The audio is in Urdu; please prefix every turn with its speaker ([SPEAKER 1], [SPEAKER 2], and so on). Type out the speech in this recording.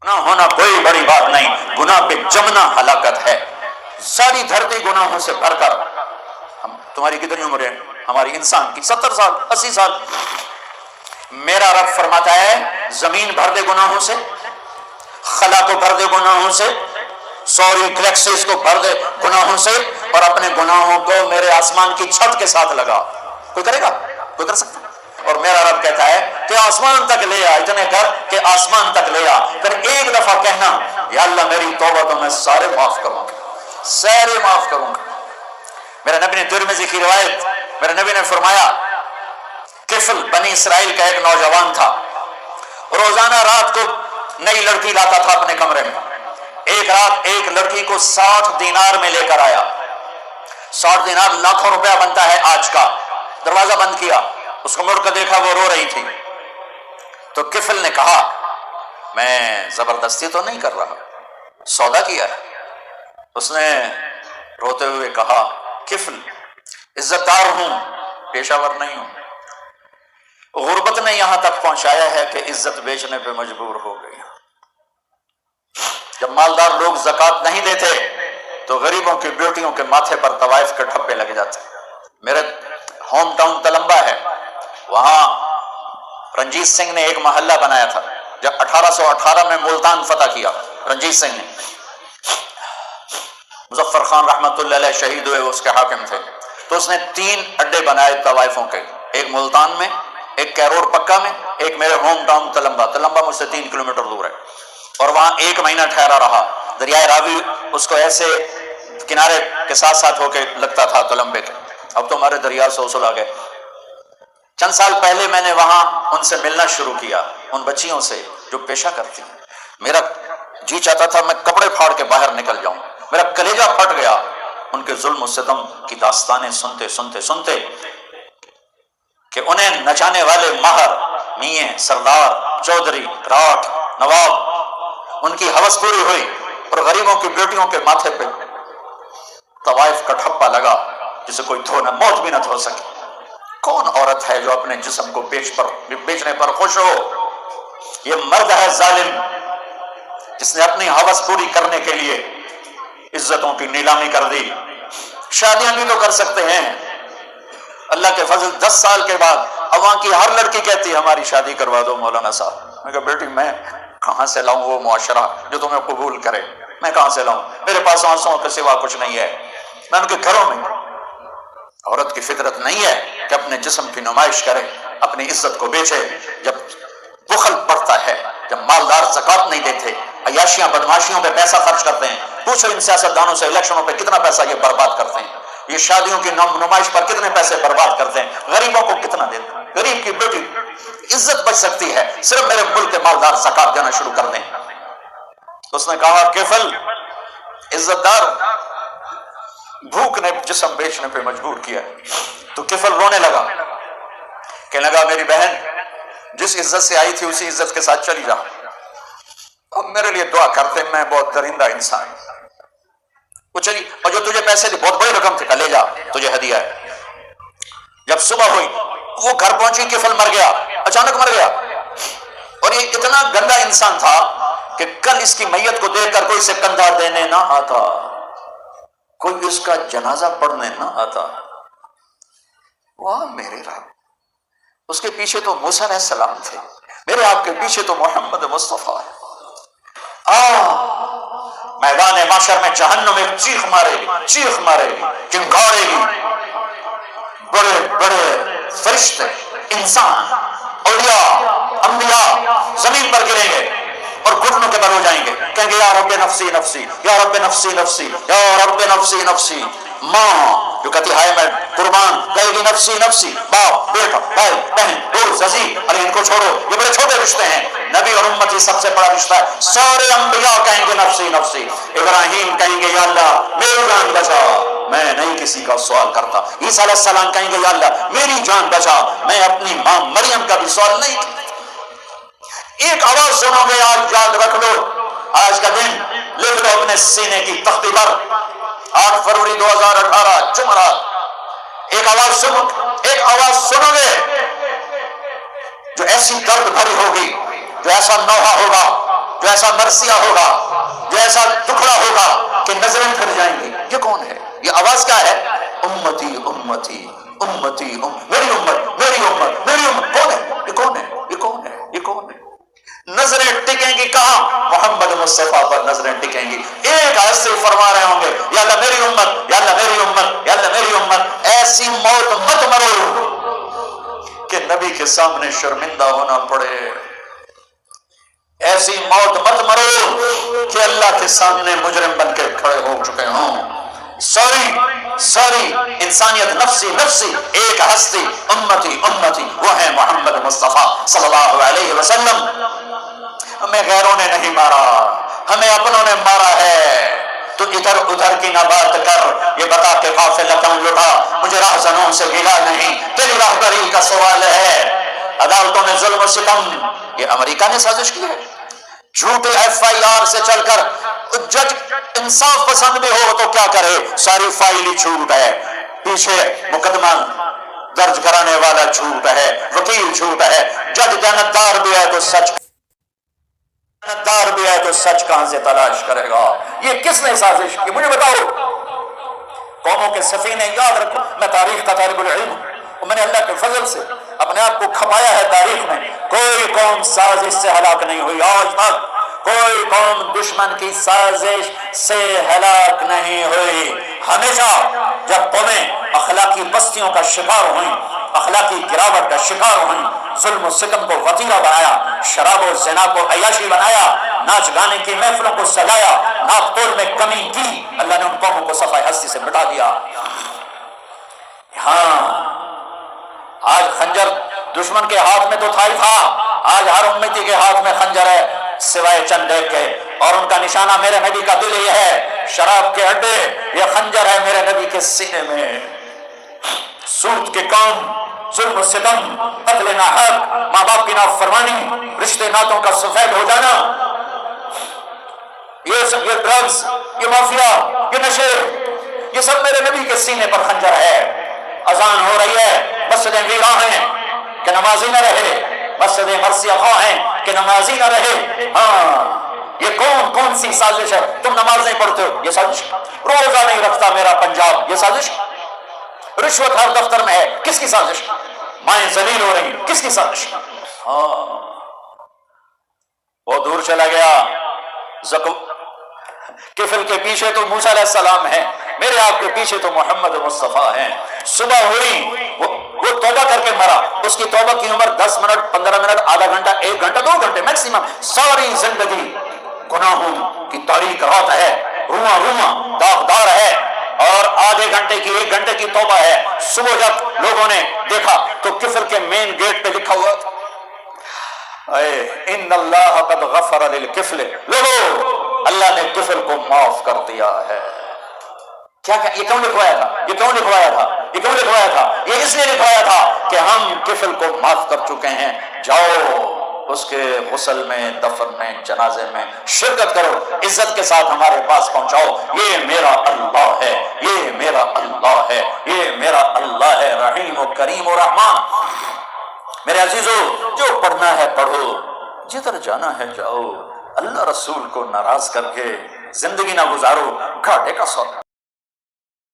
[SPEAKER 1] گناہ ہونا کوئی بڑی بات نہیں، گناہ پہ جمنا ہلاکت ہے۔ ساری دھرتی گناہوں سے بھر کر، تمہاری کتنی عمر ہے؟ ہماری انسان کی 70 سال 80 سال۔ میرا رب فرماتا ہے زمین بھر دے گناہوں سے، خلا کو بھر دے گناہوں سے، سوری گلیکسیز کو بھر دے گناہوں سے، اور اپنے گناہوں کو میرے آسمان کی چھت کے ساتھ لگا۔ کوئی کرے گا؟ کوئی کر سکتا؟ اور میرا رب کہتا ہے کہ آسمان تک لے آ، اتنے کر کہ آسمان تک لے آ، پھر ایک دفعہ کہنا یا اللہ میری توبہ تو میں سارے معاف کروں گا، سارے معاف کروں گا۔ میرے نبی نے ترمذی کی روایت، میرے نبی نے فرمایا کفل بنی اسرائیل کا ایک نوجوان تھا، روزانہ رات کو نئی لڑکی لاتا تھا اپنے کمرے میں۔ ایک رات ایک لڑکی کو 60 دینار میں لے کر آیا۔ 60 دینار لاکھوں روپیہ بنتا ہے آج کا۔ دروازہ بند کیا، اس کو مڑ کر دیکھا، وہ رو رہی تھی۔ تو کفل نے کہا میں زبردستی تو نہیں کر رہا، سودا کیا ہے۔ اس نے روتے ہوئے کہا کفل عزت دار ہوں، پیشہ ور نہیں ہوں، غربت نے یہاں تک پہنچایا ہے کہ عزت بیچنے پہ مجبور ہو گئی۔ جب مالدار لوگ زکوٰۃ نہیں دیتے تو غریبوں کی بیٹیوں کے ماتھے پر طوائف کے ٹھپے لگ جاتے۔ میرے ہوم ٹاؤن تلمبا ہے، وہاں رنجیت سنگھ نے ایک محلہ بنایا تھا جب 1818 میں ملتان فتح کیا۔ رنجیت سنگھ نے، مظفر خان رحمت اللہ علیہ شہید ہوئے، اس کے حاکم تھے، تو اس نے 3 اڈے بنائے طوائفوں کے، ایک ملتان میں، ایک کیرور پکا میں، ایک میرے ہوم ٹاؤن تلمبا۔ تلمبا مجھ سے 3 کلومیٹر دور ہے، اور وہاں 1 مہینہ ٹھہرا رہا۔ دریائے راوی اس کو ایسے کنارے کے ساتھ ساتھ ہو کے لگتا تھا تلمبے کے۔ اب تو ہمارے دریا سے اصول آ گئے۔ چند سال پہلے میں نے وہاں ان سے ملنا شروع کیا، ان بچیوں سے جو پیشہ کرتی ہیں۔ میرا جی چاہتا تھا میں کپڑے پھاڑ کے باہر نکل جاؤں، میرا کلیجہ پھٹ گیا ان کے ظلم و ستم کی داستانیں سنتے سنتے سنتے، کہ انہیں نچانے والے ماہر، میاں، سردار، چودھری، راٹھ، نواب، ان کی ہوس پوری ہوئی، اور غریبوں کی بیٹیوں کے ماتھے پہ طوائف کا ٹھپا لگا جسے کوئی موت بھی نہ دھو سکے۔ کون عورت ہے جو اپنے جسم کو بیچنے پر خوش ہو؟ یہ مرد ہے ظالم جس نے اپنی ہوس پوری کرنے کے لیے عزتوں کی نیلامی کر دی۔ شادیاں بھی تو کر سکتے ہیں، اللہ کے فضل 10 سال کے بعد اب وہاں کی ہر لڑکی کہتی ہے ہماری شادی کروا دو مولانا صاحب۔ میں کہا بیٹی میں کہاں سے لاؤں وہ معاشرہ جو تمہیں قبول کرے؟ میں کہاں سے لاؤں؟ میرے پاس آنسوؤں کے سوا کچھ نہیں ہے۔ میں ان کے گھروں میں، عورت کی فطرت نہیں ہے کہ اپنے جسم کی نمائش کرے، اپنی عزت کو بیچے۔ جب بخل پڑتا ہے، جب مالدار زکوٰۃ نہیں دیتے، عیاشیاں بدماشیوں پہ پیسہ خرچ کرتے ہیں، پوچھو ان سیاستدانوں سے الیکشنوں پہ کتنا پیسہ یہ برباد کرتے ہیں، یہ شادیوں کی نمائش پر کتنے پیسے برباد کرتے ہیں، غریبوں کو کتنا دیتے ہیں۔ غریب کی بیٹی عزت بچ سکتی ہے صرف میرے ملک کے مالدار زکوٰۃ دینا شروع کر دیں۔ اس نے کہا کفل عزت دار، بھوک نے جسم بیچنے پہ مجبور کیا۔ تو کفل رونے لگا، کہنے لگا میری بہن جس عزت سے آئی تھی اسی عزت کے ساتھ چلی جا، اب میرے لیے دعا کرتے، میں بہت درندہ انسان۔ وہ چلی، اور جو تجھے پیسے دی بہت بڑی رقم تھی، لے جا تجھے ہدیہ ہے۔ جب صبح ہوئی وہ گھر پہنچی، کفل مر گیا، اچانک مر گیا، اور یہ اتنا گندا انسان تھا کہ کل اس کی میت کو دیکھ کر کوئی اسے کندھا دینے نہ آتا، کوئی اس کا جنازہ پڑھنے نہ آتا۔ واہ میرے رب، اس کے پیچھے تو موسیٰ علیہ السلام تھے، میرے آپ کے پیچھے تو محمد مصطفیٰ ہے۔ میدان محشر میں جہنم ایک چیخ مارے گی، چیخ مارے گی، چنگاڑے گی، بڑے بڑے فرشتے، انسان، اولیاء، انبیاء زمین پر گریں گے اور گھٹنوں کے بل ہو جائیں گے، کہیں گے یا رب نفسی نفسی، یا رب نفسی نفسی، یا رب نفسی نفسی۔ ماں جو کہتی ہے میں قربان، کہے گی نفسی نفسی، باپ، بیٹا، بھائی، بہن، دوست، عزیز، ارے ان کو چھوڑو، یہ بڑے چھوٹے رشتے ہیں، نبی اور امتی سب سے بڑا رشتہ ہے۔ سارے انبیاء کہیں گے نفسی نفسی، ابراہیم کہیں گے یا اللہ میری جان بچا، میں نہیں کسی کا سوال کرتا۔ عیسیٰ علیہ السلام کہیں گے یا اللہ میری جان بچا، میں اپنی ماں مریم کا بھی سوال نہیں کرتا۔ ایک آواز سنو گے، آج یاد رکھ لو، آج کا دن لکھ لو اپنے سینے کی تختی پر، 8 فروری 2018 جمعرات۔ ایک آواز سنو گے جو ایسی درد بھری ہوگی، جو ایسا نوحہ ہوگا، جو ایسا مرثیہ ہوگا، جو ایسا ٹکڑا ہوگا کہ نظریں پھر جائیں گی. یہ کون ہے؟ یہ آواز کیا ہے؟ امتی امتی امتی میری امت میری امت میری امت. کون ہے یہ؟ کون ہے یہ؟ کون ہے یہ؟ کون ہے؟ نظریں ٹکیں گی کہاں؟ محمد مصطفیٰ پر نظریں ٹکیں گی. ایک ہاتھ سے فرما رہے ہوں گے یا اللہ میری امت، یا اللہ میری امت، یا اللہ میری امت. ایسی موت مت مرو کہ نبی کے سامنے شرمندہ ہونا پڑے. ایسی موت مت مرو کہ اللہ کے سامنے مجرم بن کے کھڑے ہو چکے ہوں. سوری انسانیت نفسی نفسی، ایک ہستی امتی امتی، وہ ہے محمد مصطفیٰ صلی اللہ علیہ وسلم. ہمیں غیروں نے نہیں مارا، ہمیں اپنوں نے مارا ہے. تو ادھر ادھر کی نہ بات کر، یہ بتا کہ قافلہ کیوں لٹا، مجھے راہزنوں سے گلا نہیں، تیری راہبری کا سوال ہے. عدالتوں میں ظلم و ستم، یہ امریکہ نے سازش کی ہے. جھوٹے FIR سے چل کر جج انصاف پسند بھی ہو تو کیا کرے، ساری فائل ہی جھوٹ ہے. پیچھے مقدمہ درج کرانے والا جھوٹ ہے، وکیل جھوٹ ہے، جج جانتدار بھی ہے تو سچ کہاں سے تلاش کرے گا؟ یہ کس نے سازش کی؟ مجھے بتاؤ. قوموں کے سفینے یاد رکھو، میں تاریخ کا طالب العلم ہوں، میں نے اللہ کے فضل سے اپنے آپ کو کھپایا ہے تاریخ میں. کوئی قوم سازش سے ہلاک نہیں ہوئی آج تک، کوئی قوم دشمن کی سازش سے ہلاک نہیں ہوئی. ہمیشہ جب قومیں اخلاقی پستیوں کا شکار ہوئیں، اخلاقی گراوٹ کا شکار ہوئیں، ظلم و ستم کو وتیرہ بنایا، شراب و زنا کو عیاشی بنایا، ناچ گانے کی محفلوں کو سجایا، ناپ تول میں کمی کی، اللہ نے ان قوموں کو صفحہ ہستی سے مٹا دیا. ہاں آج خنجر دشمن کے ہاتھ میں تو تھا ہی تھا، آج ہر امتی کے ہاتھ میں خنجر ہے سوائے چند ایک کے، اور ان کا نشانہ میرے نبی کا دل ہی ہے. شراب کے اڈے، یہ خنجر ہے میرے نبی کے سینے میں. سود کے کام، ظلم و ستم، قتل ناحق، ماں باپ کی نافرمانی، رشتے ناتوں کا سفید ہو جانا، یہ سب، یہ ڈرگز، یہ مافیا، یہ نشے، یہ سب میرے نبی کے سینے پر خنجر ہے. اذان ہو رہی ہے، مسجدیں ویراں ہیں کہ نمازی نہ رہے، مسجدیں مرثیہ خواہ ہیں کہ نمازی نہ رہے. ہاں یہ کون سی سازش ہے؟ تم نماز نہیں پڑھتے ہو، یہ سازش. روزہ نہیں رکھتا میرا پنجاب، یہ سازش. رشوت ہر دفتر میں ہے، کس کی سازش؟ مائیں ذلیل ہو رہی، کس کی سازش؟ ہاں وہ دور چلا گیا. کفل کے پیچھے تو موسیٰ علیہ السلام ہیں، میرے آپ کے پیچھے تو محمد مصطفیٰ ہیں. صبح ہوئی وہ توبہ کر کے مرا، اس کی توبہ کی عمر 10 منٹ 15 منٹ، آدھا گھنٹہ، 1 گھنٹہ، 2 گھنٹے میکسیمم. ساری زندگی گناہوں کی تاریک رات ہے، رواں داغدار ہے، اور آدھے گھنٹے کی 1 گھنٹے کی توبہ ہے. صبح جب لوگوں نے دیکھا تو کفر کے مین گیٹ پہ لکھا ہوا تھا ان اللہ قد غفر للکفل. لوگو اللہ نے کفر کو معاف کر دیا ہے. کیا یہ کیوں لکھوایا تھا؟ یہ کیوں لکھوایا تھا؟ یہ کیوں لکھوایا تھا؟ یہ اس لیے لکھوایا تھا کہ ہم کفر کو معاف کر چکے ہیں. جاؤ اس کے غسل میں، دفن میں، جنازے میں شرکت کرو، عزت کے ساتھ ہمارے پاس پہنچاؤ. یہ میرا اللہ ہے، یہ میرا اللہ ہے، یہ میرا اللہ ہے، رحیم و کریم و رحمان. میرے عزیزو، جو پڑھنا ہے پڑھو، جدھر جانا ہے جاؤ. اللہ رسول کو ناراض کر کے زندگی نہ گزارو، گھاٹے کا سودا.